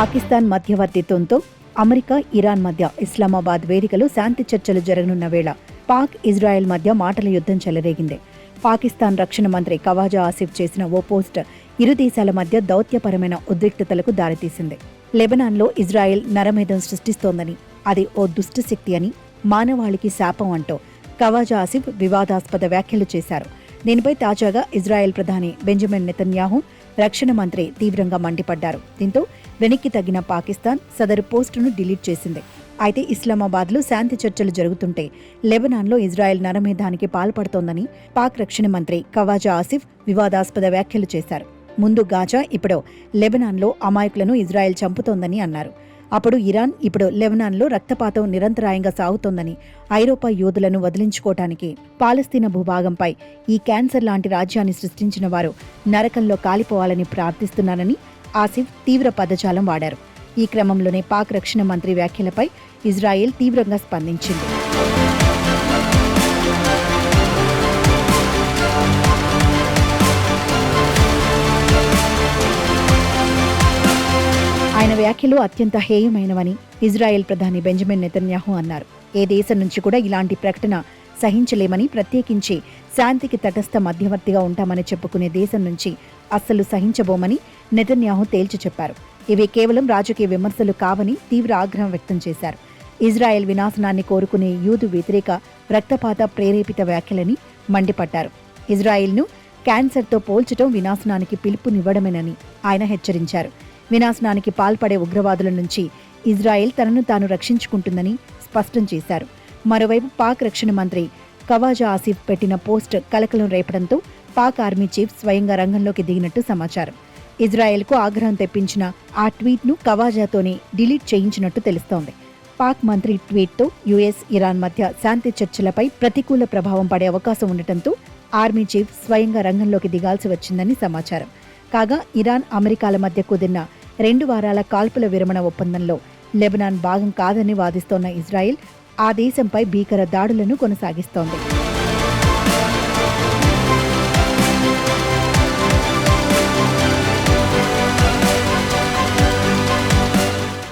Pakistan మధ్యవర్తిత్వంతో America, Iran మధ్య ఇస్లామాబాద్ వేదికలో శాంతి చర్చలు జరగనున్న వేళ పాక్, ఇజ్రాయెల్ మధ్య మాటల యుద్ధం చెలరేగింది. పాకిస్తాన్ రక్షణ మంత్రి ఖవాజా ఆసిఫ్ చేసిన ఓ పోస్ట్ ఇరు దేశాల మధ్య దౌత్యపరమైన ఉద్రిక్తతలకు దారితీసింది. లెబనాన్లో ఇజ్రాయెల్ నరమేధం సృష్టిస్తోందని, అది ఓ దుష్టశక్తి అని, మానవాళికి శాపం అంటూ ఖవాజా ఆసిఫ్ వివాదాస్పద వ్యాఖ్యలు చేశారు. దీనిపై తాజాగా ఇజ్రాయెల్ ప్రధాని బెంజమిన్ నెతన్యాహు, రక్షణ మంత్రి తీవ్రంగా మండిపడ్డారు. దీంతో వెనక్కి తగ్గిన పాకిస్తాన్ సదరు పోస్టును డిలీట్ చేసింది. అయితే ఇస్లామాబాద్లో శాంతి చర్చలు జరుగుతుంటే లెబనాన్లో ఇజ్రాయెల్ నరమేధానికి పాల్పడుతోందని పాక్ రక్షణ మంత్రి ఖవాజా ఆసిఫ్ వివాదాస్పద వ్యాఖ్యలు చేశారు. ముందు గాజా, ఇప్పుడు లెబనాన్లో అమాయకులను ఇజ్రాయెల్ చంపుతోందని అన్నారు. అప్పుడు ఇరాన్, ఇప్పుడు లెబనాన్లో రక్తపాతం నిరంతరాయంగా సాగుతోందని, ఐరోపా యోధులను వదిలించుకోవటానికి పాలస్తీనా భూభాగంపై ఈ క్యాన్సర్ లాంటి రాజ్యాన్ని సృష్టించిన వారు నరకంలో కాలిపోవాలని ప్రార్థిస్తున్నానని ఆసిఫ్ తీవ్ర పదజాలం వాడారు. ఈ క్రమంలోనే పాక్ రక్షణ మంత్రి వ్యాఖ్యలపై ఇజ్రాయెల్ తీవ్రంగా స్పందించింది. ఆయన వ్యాఖ్యలు అత్యంత హేయమైనవని ఇజ్రాయెల్ ప్రధాని బెంజమిన్ నెతన్యాహు అన్నారు. ఏ దేశం నుంచి కూడా ఇలాంటి ప్రకటన సహించలేమని, ప్రత్యేకించి శాంతికి తటస్థ మధ్యవర్తిగా ఉంటామని చెప్పుకునే దేశం నుంచి అస్సలు సహించబోమని నెతన్యాహు తేల్చి చెప్పారు. ఇవి కేవలం రాజకీయ విమర్శలు కావని తీవ్ర ఆగ్రహం వ్యక్తం చేశారు. ఇజ్రాయెల్ వినాశనాన్ని కోరుకునే యూదు వ్యతిరేక రక్తపాత ప్రేరేపిత వ్యాఖ్యలని మండిపడ్డారు. ఇజ్రాయెల్ను క్యాన్సర్తో పోల్చడం వినాశనానికి పిలుపునివ్వడమేనని ఆయన హెచ్చరించారు. వినాశనానికి పాల్పడే ఉగ్రవాదుల నుంచి ఇజ్రాయెల్ తనను తాను రక్షించుకుంటుందని స్పష్టం చేశారు. మరోవైపు పాక్ రక్షణ మంత్రి ఖవాజా ఆసిఫ్ పెట్టిన పోస్ట్ కలకలం రేపడంతో పాక్ ఆర్మీ చీఫ్ స్వయంగా రంగంలోకి దిగినట్టు సమాచారం. ఇజ్రాయెల్కు ఆగ్రహం తెప్పించిన ఆ ట్వీట్ను ఖవాజాతోనే డిలీట్ చేయించినట్టు తెలుస్తోంది. పాక్ మంత్రి ట్వీట్తో యుఎస్, ఇరాన్ మధ్య శాంతి చర్చలపై ప్రతికూల ప్రభావం పడే అవకాశం ఉండటంతో ఆర్మీ చీఫ్ స్వయంగా రంగంలోకి దిగాల్సి వచ్చిందని సమాచారం. కాగా ఇరాన్, అమెరికాల మధ్య కుదిరిన 2 వారాల కాల్పుల విరమణ ఒప్పందంలో లెబనాన్ భాగం కాదని వాదిస్తోన్న ఇజ్రాయెల్ ఆ దేశంపై భీకర దాడులను కొనసాగిస్తోంది.